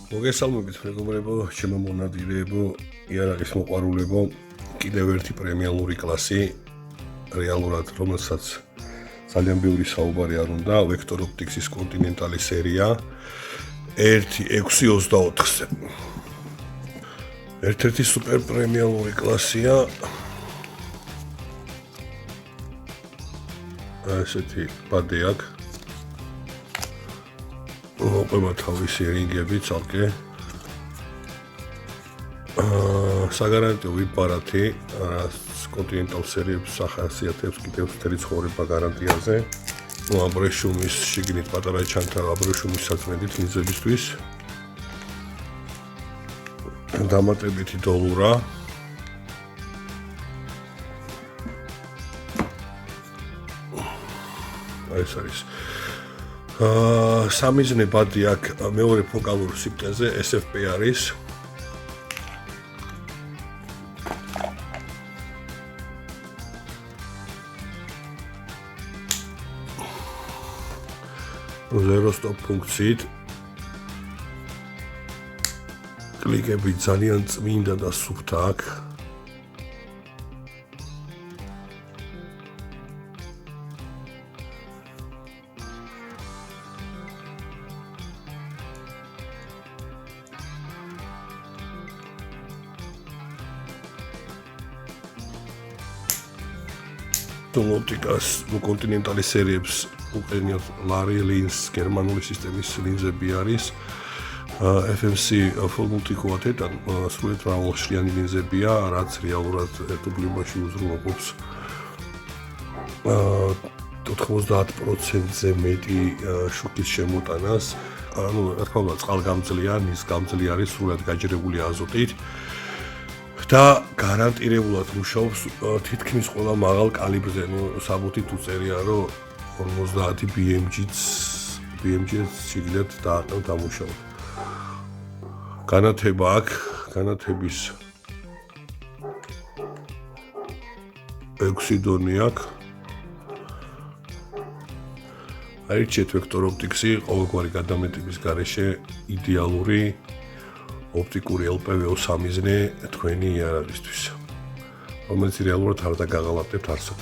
მოგესალმებით მეგობრებო, ჩემო მონადირეებო, იარაღის მოყვარულებო, კიდევ ერთი პრემიალური კლასი, რეალურად რომელსაც ძალიან ბევრი საუბარი არ უნდა, Vector Optics-ის კონტინენტალი სერია 1.6.24-ზე. ერთ-ერთი სუპერ პრემიალური კლასია. ესეთი პადე აქვს. მოყვება თავისი რინგები ცალკე. საგარანტიო ვიპარათი კონტინენტალ სერიების სახასიათებს კიდევ მთელი ცხოვრება გარანტიაზე. აბრეშუმის შიგნით პატარა ჩანთა აბრეშუმის საწმენდით მიზებისთვის. დამატებითი დოლურა. ეს არის სამიზნე ბადი აქვს მეორე ფოკალურ სიბრტყეზე SFP არის. Zero stop ფუნქციით კლიკები ძალიან წმინდა და სუფთა აქვს. ოპტიკას კონტინენტალი სერიებს უყენიათ Larry Lins გერმანული სისტემის ლინზები არის. FMC full multi-quad-თან სრულიად მრავალშრიანი ლინზებია, რაც რეალურად დუბლირებაში უზრუნველყოფს 90%-ზე მეტი შუქის შემოტანას. ანუ რა თქმა უნდა, წყალგამძლეა, ნისგამძლე არის, სრულიად გაჯერებული აზოტით. და გარანტირებულად მუშაობს თითქმის ყველა მაღალ კალიბრზე. საბუთით უწერია, რომ 50 BMG-ს შიგნით დამუშავდა. განათება აქვს, განათების 6 დონე აქვს. აირჩიეთ Vector Optics-ი ყოველგვარი გადამეტების გარეშე იდეალური ოპტიკური LPVO სამიზნე თქვენი იარაღისთვის, რომელიც რეალურად არ დაგაღალატებთ არსად.